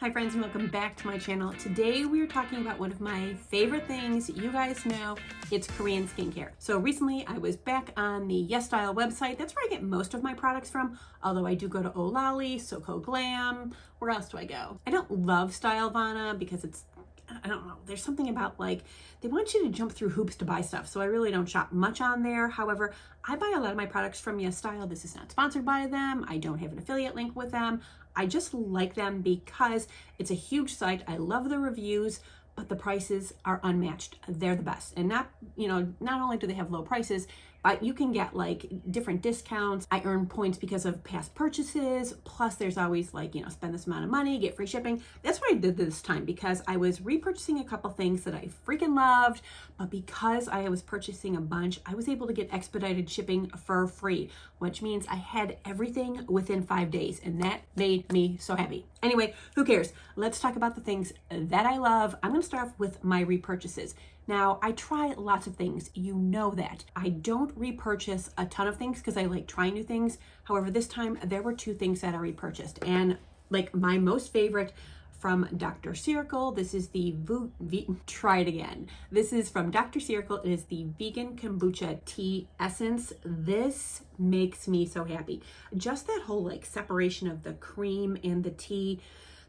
Hi friends and welcome back to my channel. Today we are talking about one of my favorite things. You guys know it's Korean skincare. So recently I was back on the YesStyle website. That's where I get most of my products from, although I do go to Olali, Soko Glam. Where else do I go? I don't love Stylovana because I don't know, there's something about like, they want you to jump through hoops to buy stuff. So I really don't shop much on there. However, I buy a lot of my products from YesStyle. This is not sponsored by them. I don't have an affiliate link with them. I just like them because it's a huge site. I love the reviews, but the prices are unmatched. They're the best. And not only do they have low prices, but you can get like different discounts. I earn points because of past purchases. Plus there's always like, spend this amount of money, get free shipping. That's what I did this time because I was repurchasing a couple things that I freaking loved, but because I was purchasing a bunch, I was able to get expedited shipping for free, which means I had everything within 5 days, and that made me so happy. Anyway, who cares? Let's talk about the things that I love. I'm gonna start off with my repurchases. Now, I try lots of things. You know that. I don't repurchase a ton of things because I like trying new things. However, this time there were 2 things that I repurchased. And like my most favorite from Dr. Circle, this is the try it again. This is from Dr. Circle. It is the vegan kombucha tea essence. This makes me so happy. Just that whole like separation of the cream and the tea.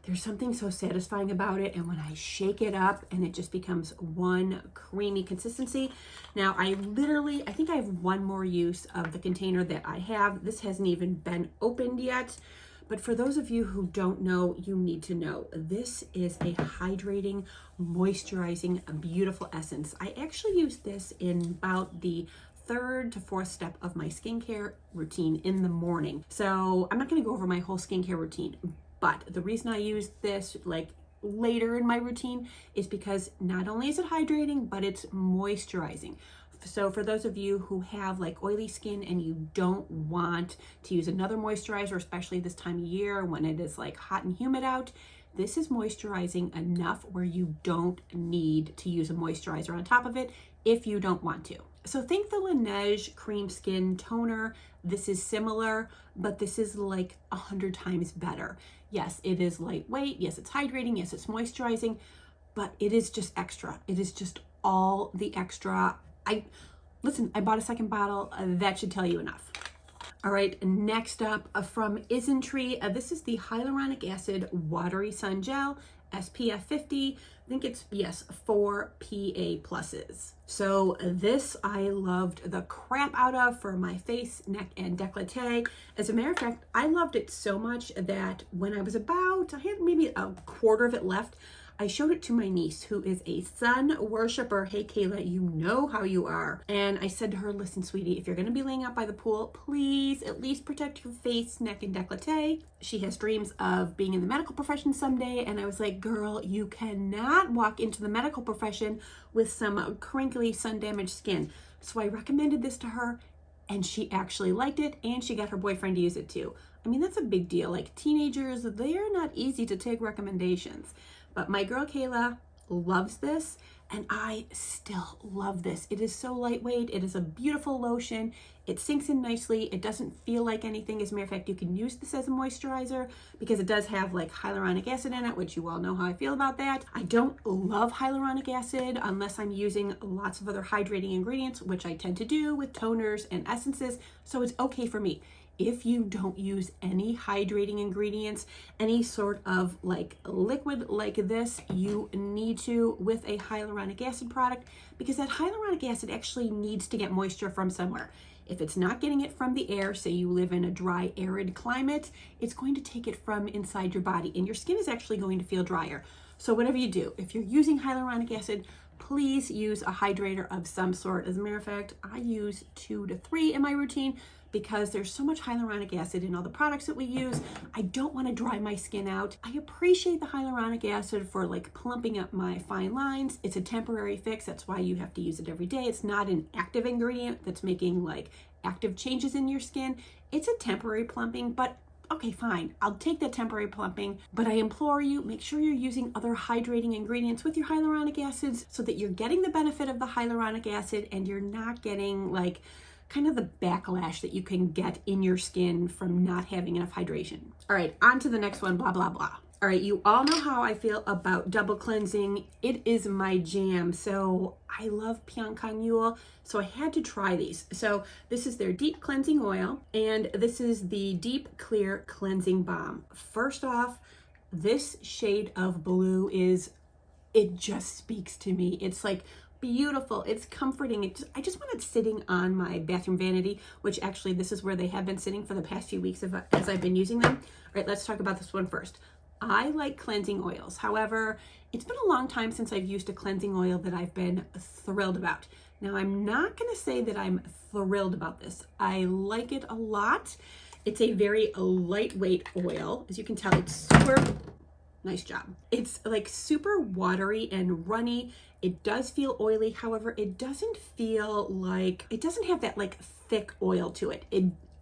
There's something so satisfying about it, and when I shake it up and it just becomes one creamy consistency. Now I think I have one more use of the container that I have. This hasn't even been opened yet, but for those of you who don't know, you need to know. This is a hydrating, moisturizing, beautiful essence. I actually use this in about the 3rd to 4th step of my skincare routine in the morning. So I'm not gonna go over my whole skincare routine, but the reason I use this like later in my routine is because not only is it hydrating, but it's moisturizing. So for those of you who have like oily skin and you don't want to use another moisturizer, especially this time of year when it is like hot and humid out, this is moisturizing enough where you don't need to use a moisturizer on top of it if you don't want to. So think the Laneige Cream Skin Toner. This is similar, but this is like 100 times better. Yes, it is lightweight. Yes, it's hydrating. Yes, it's moisturizing, but it is just extra. It is just all the extra. I bought a second bottle. That should tell you enough. All right, next up from Isntree. This is the Hyaluronic Acid Watery Sun Gel, SPF 50. I think it's, yes, 4 PA+. So this I loved the crap out of for my face, neck, and décolleté. As a matter of fact, I loved it so much that when I had maybe a quarter of it left, I showed it to my niece, who is a sun worshiper. Hey, Kayla, you know how you are. And I said to her, listen, sweetie, if you're going to be laying out by the pool, please at least protect your face, neck, and décolleté. She has dreams of being in the medical profession someday. And I was like, girl, you cannot walk into the medical profession with some crinkly, sun-damaged skin. So I recommended this to her, and she actually liked it, and she got her boyfriend to use it too. I mean, that's a big deal. Like teenagers, they're not easy to take recommendations. But my girl Kayla loves this, and I still love this. It is so lightweight. It is a beautiful lotion. It sinks in nicely. It doesn't feel like anything. As a matter of fact, you can use this as a moisturizer because it does have like hyaluronic acid in it, which you all know how I feel about that. I don't love hyaluronic acid unless I'm using lots of other hydrating ingredients, which I tend to do with toners and essences, so it's okay for me. If you don't use any hydrating ingredients, any sort of like liquid like this, you need to with a hyaluronic acid product, because that hyaluronic acid actually needs to get moisture from somewhere. If it's not getting it from the air, say you live in a dry, arid climate, it's going to take it from inside your body, and your skin is actually going to feel drier. So whatever you do, if you're using hyaluronic acid, please use a hydrator of some sort. As a matter of fact, I use 2 to 3 in my routine because there's so much hyaluronic acid in all the products that we use. I don't want to dry my skin out. I appreciate the hyaluronic acid for like plumping up my fine lines. It's a temporary fix. That's why you have to use it every day. It's not an active ingredient that's making like active changes in your skin. It's a temporary plumping, but okay, fine, I'll take that temporary plumping, but I implore you, make sure you're using other hydrating ingredients with your hyaluronic acids so that you're getting the benefit of the hyaluronic acid and you're not getting like kind of the backlash that you can get in your skin from not having enough hydration. All right, on to the next one, blah, blah, blah. All right, you all know how I feel about double cleansing. It is my jam. So I love Pyongyang, so I had to try these. So this is their deep cleansing oil, and this is the deep clear cleansing balm. First off, this shade of blue it just speaks to me. It's like beautiful. It's comforting. I just want it sitting on my bathroom vanity, which actually this is where they have been sitting for the past few weeks as I've been using them. All right, let's talk about this one first. I like cleansing oils. However, it's been a long time since I've used a cleansing oil that I've been thrilled about. Now, I'm not going to say that I'm thrilled about this. I like it a lot. It's a very lightweight oil. As you can tell, it's super, nice job. It's like super watery and runny. It does feel oily. However, it doesn't have that like thick oil to it.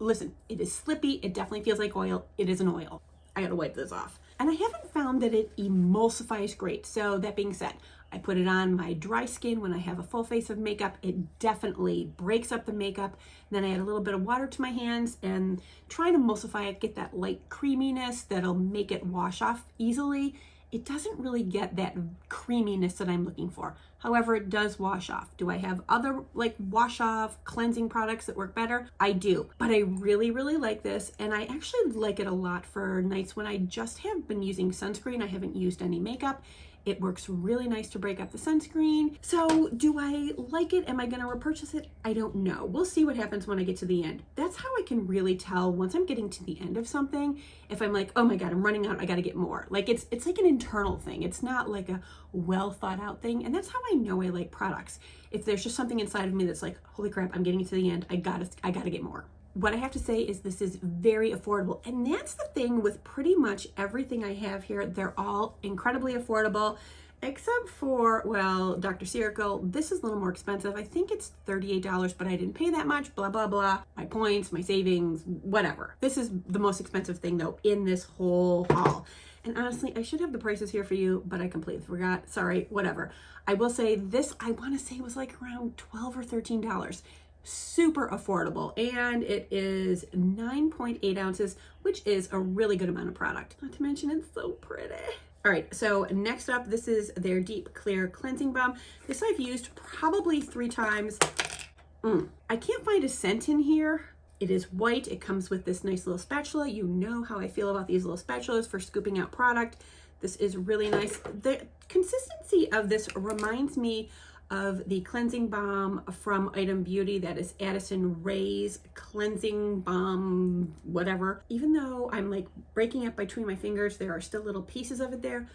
Listen, it is slippy. It definitely feels like oil. It is an oil. I gotta wipe this off. And I haven't found that it emulsifies great. So that being said, I put it on my dry skin when I have a full face of makeup. It definitely breaks up the makeup. Then I add a little bit of water to my hands and try to emulsify it, get that light creaminess that'll make it wash off easily. It doesn't really get that creaminess that I'm looking for. However, it does wash off. Do I have other like wash off cleansing products that work better? I do, but I really, really like this. And I actually like it a lot for nights when I just have been using sunscreen. I haven't used any makeup. It works really nice to break up the sunscreen. So do I like it? Am I going to repurchase it? I don't know. We'll see what happens when I get to the end. That's how I can really tell once I'm getting to the end of something. If I'm like, oh my God, I'm running out. I got to get more. Like it's like an internal thing. It's not like a well thought out thing. And that's how I know I like products. If there's just something inside of me that's like, holy crap, I'm getting to the end. I gotta get more. What I have to say is this is very affordable. And that's the thing with pretty much everything I have here. They're all incredibly affordable, except for, well, Dr. Circle. This is a little more expensive. I think it's $38, but I didn't pay that much, blah, blah, blah. My points, my savings, whatever. This is the most expensive thing though in this whole haul. And honestly, I should have the prices here for you, but I completely forgot. Sorry, whatever. I will say this, I want to say it was like around $12 or $13. Super affordable, and it is 9.8 ounces, which is a really good amount of product. Not to mention it's so pretty. All right, so next up, this is their Deep Clear Cleansing Balm. This I've used probably 3 times. I can't find a scent in here. It is white. It comes with this nice little spatula. You know how I feel about these little spatulas for scooping out product. This is really nice. The consistency of this reminds me of the cleansing balm from Item Beauty. That is Addison Rae's cleansing balm, whatever. Even though I'm like breaking it between my fingers, there are still little pieces of it there.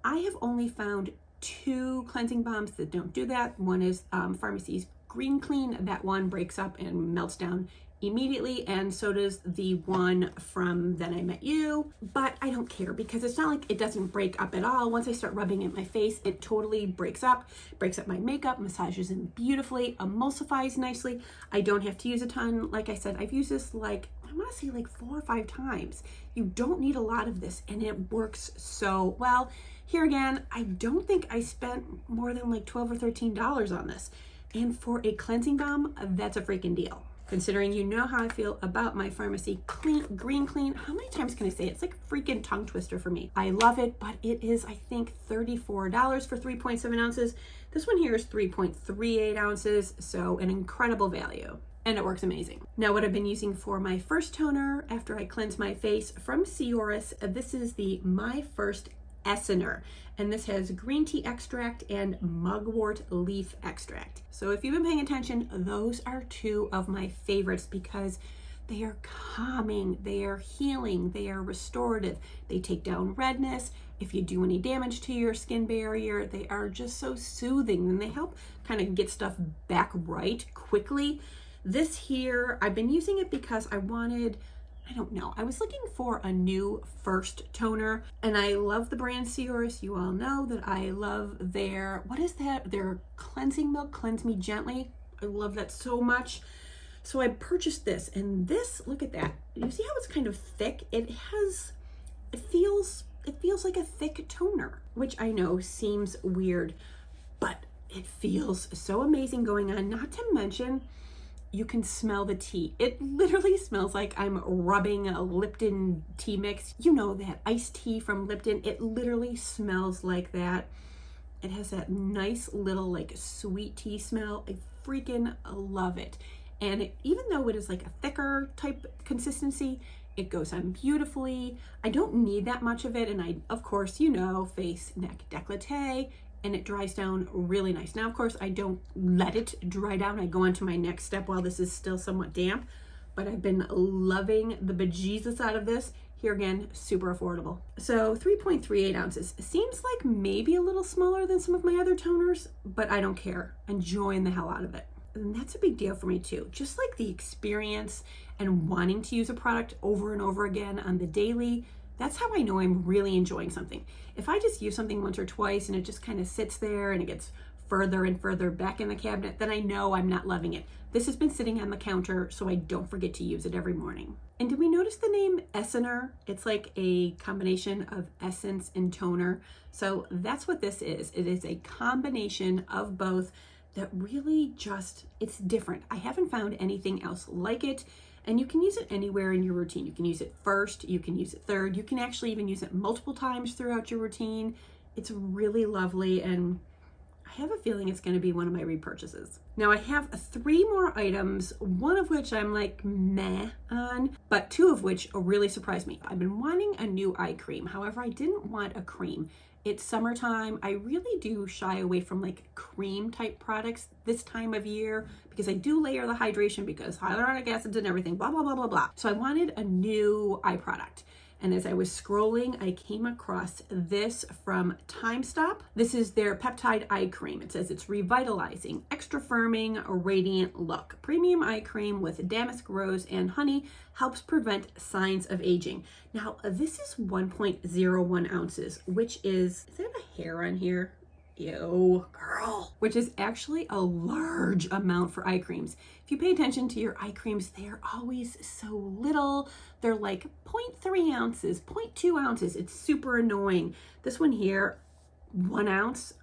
I have only found 2 cleansing balms that don't do that. One is Pharmacy's Green Clean. That one breaks up and melts down immediately, and so does the one from Then I Met You, but I don't care because it's not like it doesn't break up at all. Once I start rubbing it in my face, it totally breaks up my makeup, massages in beautifully, emulsifies nicely. I don't have to use a ton. Like I said, I've used this like, I want to say like 4 or 5 times. You don't need a lot of this, and it works so well. Here again, I don't think I spent more than like $12 or $13 on this, and for a cleansing balm, that's a freaking deal. Considering you know how I feel about my Pharmacy Green Clean. How many times can I say it? It's like a freaking tongue twister for me. I love it, but it is, I think, $34 for 3.7 ounces. This one here is 3.38 ounces, so an incredible value. And it works amazing. Now, what I've been using for my first toner after I cleanse my face from Cioris, this is the My First Essener, and this has green tea extract and mugwort leaf extract. So if you've been paying attention, those are 2 of my favorites because they are calming, they are healing, they are restorative, they take down redness. If you do any damage to your skin barrier, they are just so soothing, and they help kind of get stuff back right quickly. This here, I've been using it because I was looking for a new first toner, and I love the brand Cioris. You all know that I love their, their cleansing milk, Cleanse Me Gently. I love that so much. So I purchased this, and this, look at that. You see how it's kind of thick? It feels like a thick toner, which I know seems weird, but it feels so amazing going on. Not to mention, you can smell the tea. It literally smells like I'm rubbing a Lipton tea mix. You know, that iced tea from Lipton. It literally smells like that. It has that nice little like sweet tea smell. I freaking love it. And even though it is like a thicker type consistency, it goes on beautifully. I don't need that much of it. And I, of course, you know, face, neck, décolleté, and it dries down really nice. Now, of course, I don't let it dry down. I go on to my next step while this is still somewhat damp, but I've been loving the bejesus out of this. Here again, super affordable. So 3.38 ounces. Seems like maybe a little smaller than some of my other toners, but I don't care. Enjoying the hell out of it. And that's a big deal for me too. Just like the experience and wanting to use a product over and over again on the daily, that's how I know I'm really enjoying something. If I just use something once or twice and it just kind of sits there and it gets further and further back in the cabinet, then I know I'm not loving it. This has been sitting on the counter so I don't forget to use it every morning. And did we notice the name Essener? It's like a combination of essence and toner. So that's what this is. It is a combination of both that really just, it's different. I haven't found anything else like it. And you can use it anywhere in your routine. You can use it first, you can use it third, you can actually even use it multiple times throughout your routine. It's really lovely, and I have a feeling it's going to be one of my repurchases. Now I have 3 more items, one of which I'm like meh on, but 2 of which really surprised me. I've been wanting a new eye cream. However, I didn't want a cream. It's summertime. I really do shy away from like cream type products this time of year because I do layer the hydration because hyaluronic acids and everything, blah, blah, blah, blah, blah. So I wanted a new eye product. And as I was scrolling, I came across this from Time Stop. This is their Peptide Eye Cream. It says it's revitalizing, extra firming, radiant look. Premium eye cream with damask rose and honey helps prevent signs of aging. Now, this is 1.01 ounces, which is that a hair on here? Ew, girl. Which is actually a large amount for eye creams. If you pay attention to your eye creams, they're always so little. They're like 0.3 ounces, 0.2 ounces. It's super annoying. This one here, 1 ounce,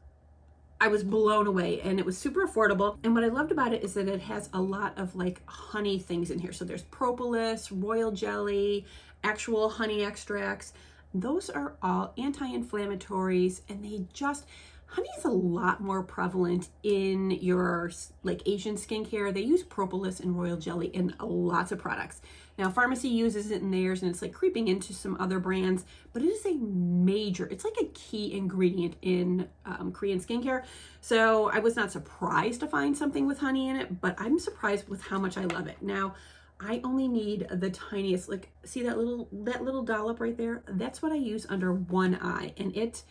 I was blown away, and it was super affordable. And what I loved about it is that it has a lot of like honey things in here. So there's propolis, royal jelly, actual honey extracts. Those are all anti-inflammatories, and they just, honey is a lot more prevalent in your like Asian skincare. They use propolis and royal jelly in lots of products. Now, pharmacy uses it in theirs, and it's like creeping into some other brands, but it is a major, it's like a key ingredient in Korean skincare. So I was not surprised to find something with honey in it, but I'm surprised with how much I love it. Now, I only need the tiniest, like, see that little dollop right there? That's what I use under one eye, and it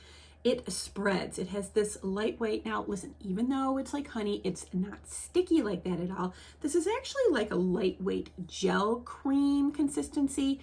spreads. It has this lightweight, now listen, even though it's like honey, it's not sticky like that at all. This is actually like a lightweight gel cream consistency.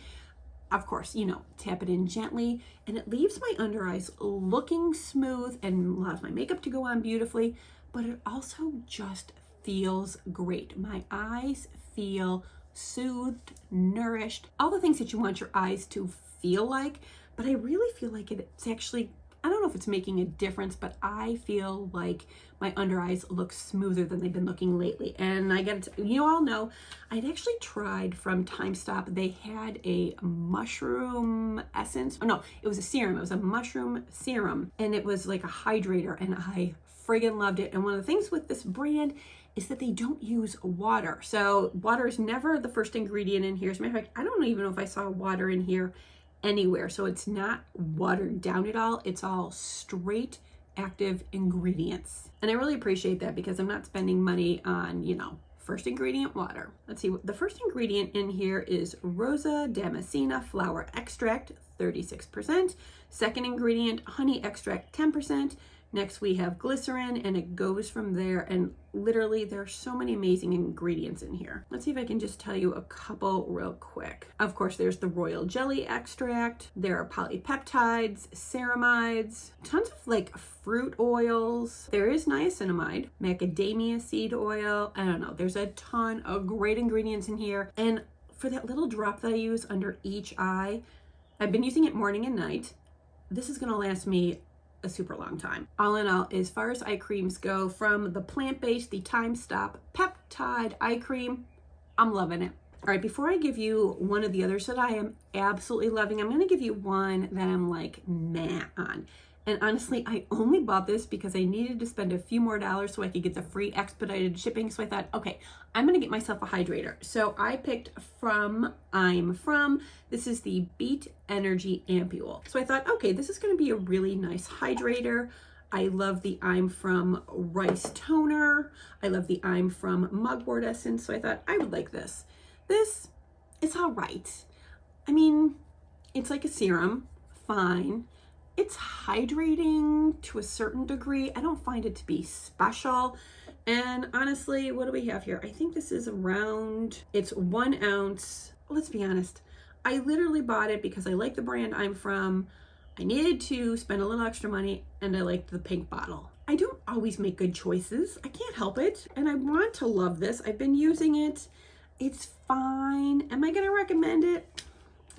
Of course, you know, tap it in gently, and it leaves my under eyes looking smooth and allows my makeup to go on beautifully, but it also just feels great. My eyes feel soothed, nourished, all the things that you want your eyes to feel like, but I really feel like it's actually, I don't know if it's making a difference, but I feel like my under eyes look smoother than they've been looking lately. And I got to, you all know, I'd actually tried from Time Stop. They had a mushroom essence. Oh no, it was a serum. It was a mushroom serum, and it was like a hydrator, and I friggin' loved it. And one of the things with this brand is that they don't use water. So water is never the first ingredient in here. As a matter of fact, I don't even know if I saw water in here anywhere. So it's not watered down at all. It's all straight active ingredients. And I really appreciate that because I'm not spending money on, you know, first ingredient water. Let's see, the first ingredient in here is Rosa Damascena flower extract, 36%. Second ingredient, honey extract, 10%. Next we have glycerin, and it goes from there, and literally there are so many amazing ingredients in here. Let's see if I can just tell you a couple real quick. Of course, there's the royal jelly extract, there are polypeptides, ceramides, tons of like fruit oils, there is niacinamide, macadamia seed oil, I don't know, there's a ton of great ingredients in here. And for that little drop that I use under each eye, I've been using it morning and night. This is gonna last me a super long time. All in all, as far as eye creams go, from the plant-based, the Time Stop Peptide Eye Cream, I'm loving it. All right, before I give you one of the others that I am absolutely loving, I'm gonna give you one that I'm like meh on. And honestly, I only bought this because I needed to spend a few more dollars so I could get the free expedited shipping. So I thought, okay, I'm gonna get myself a hydrator. So I picked this is the Beat Energy Ampule. So I thought, okay, this is gonna be a really nice hydrator. I love the I'm From Rice Toner. I love the I'm From Mugwort Essence. So I thought I would like this. This is all right. I mean, it's like a serum, fine. It's hydrating to a certain degree. I don't find it to be special. And honestly, what do we have here? I think this is around, it's 1 ounce. Let's be honest. I literally bought it because I like the brand I'm From. I needed to spend a little extra money and I liked the pink bottle. I don't always make good choices. I can't help it. And I want to love this. I've been using it. It's fine. Am I going to recommend it?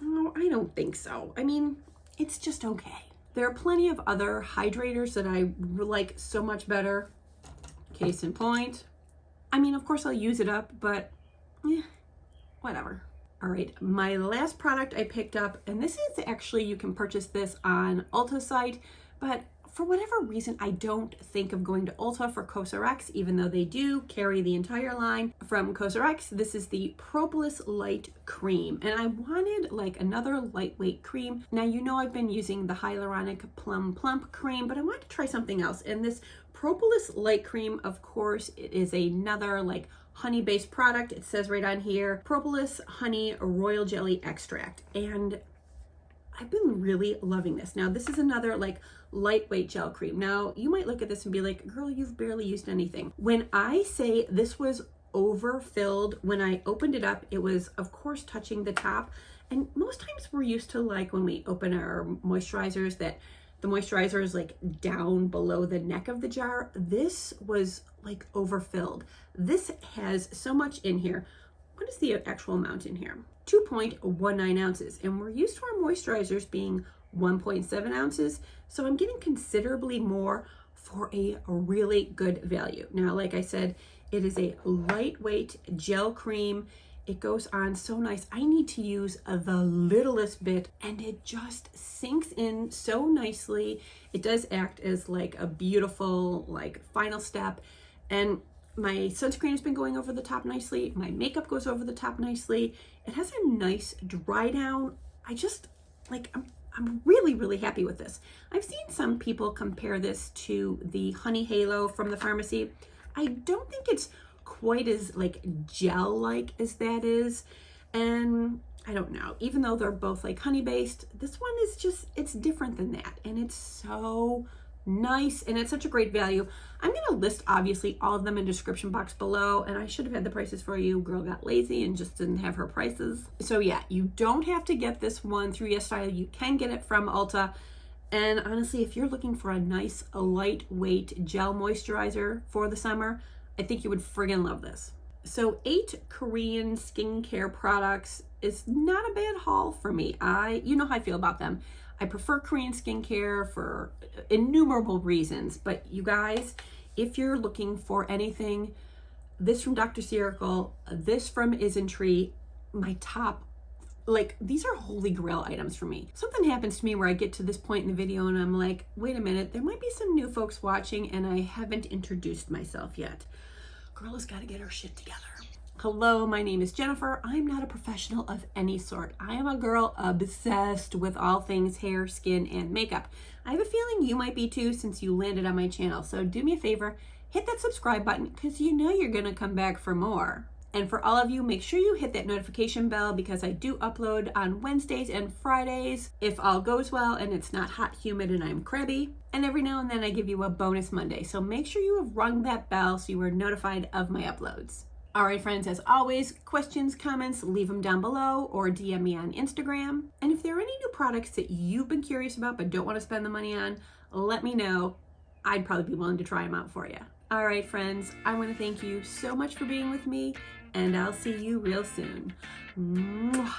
Oh, I don't think so. I mean, it's just okay. There are plenty of other hydrators that I like so much better. Case in point. I mean, of course I'll use it up, but whatever. All right, my last product I picked up, and this is actually, you can purchase this on Ulta site, but for whatever reason, I don't think of going to Ulta for COSRX, even though they do carry the entire line from COSRX. This is the Propolis Light Cream, and I wanted like another lightweight cream. Now, you know I've been using the Hyaluronic Plum Plump cream, but I wanted to try something else. And this Propolis Light Cream, of course, it is another like honey-based product. It says right on here, Propolis Honey Royal Jelly Extract. And I've been really loving this. Now, this is another like lightweight gel cream. Now, you might look at this and be like, girl, you've barely used anything. When I say this was overfilled, when I opened it up, it was, of course, touching the top. And most times we're used to like when we open our moisturizers that the moisturizer is like down below the neck of the jar. This was like overfilled. This has so much in here. What is the actual amount in here? 2.19 ounces. And we're used to our moisturizers being 1.7 ounces. So I'm getting considerably more for a really good value. Now, like I said, it is a lightweight gel cream. It goes on so nice. I need to use the littlest bit and it just sinks in so nicely. It does act as like a beautiful like final step. And my sunscreen has been going over the top nicely. My makeup goes over the top nicely. It has a nice dry down. I just like, I'm really, really happy with this. I've seen some people compare this to the Honey Halo from the pharmacy. I don't think it's quite as like gel-like as that is. And I don't know, even though they're both like honey based, this one is just, it's different than that. And it's so nice and it's such a great value. I'm going to list obviously all of them in the description box below, and I should have had the prices for you. Girl got lazy and just didn't have her prices. So yeah, you don't have to get this one through YesStyle. You can get it from Ulta. And honestly, if you're looking for a nice lightweight gel moisturizer for the summer, I think you would friggin' love this. So 8 Korean skincare products is not a bad haul for me. You know how I feel about them. I prefer Korean skincare for innumerable reasons, but you guys, if you're looking for anything, this from Dr. Circle, this from Isntree, my top, like these are holy grail items for me. Something happens to me where I get to this point in the video and I'm like, wait a minute, there might be some new folks watching and I haven't introduced myself yet. Girl has got to get her shit together. Hello, my name is Jennifer. I'm not a professional of any sort. I am a girl obsessed with all things hair, skin, and makeup. I have a feeling you might be too since you landed on my channel. So do me a favor, hit that subscribe button because you know you're going to come back for more. And for all of you, make sure you hit that notification bell because I do upload on Wednesdays and Fridays if all goes well and it's not hot, humid, and I'm crabby. And every now and then I give you a bonus Monday. So make sure you have rung that bell so you are notified of my uploads. All right, friends, as always, questions, comments, leave them down below or DM me on Instagram. And if there are any new products that you've been curious about but don't want to spend the money on, let me know. I'd probably be willing to try them out for you. All right, friends, I want to thank you so much for being with me, and I'll see you real soon. Mwah.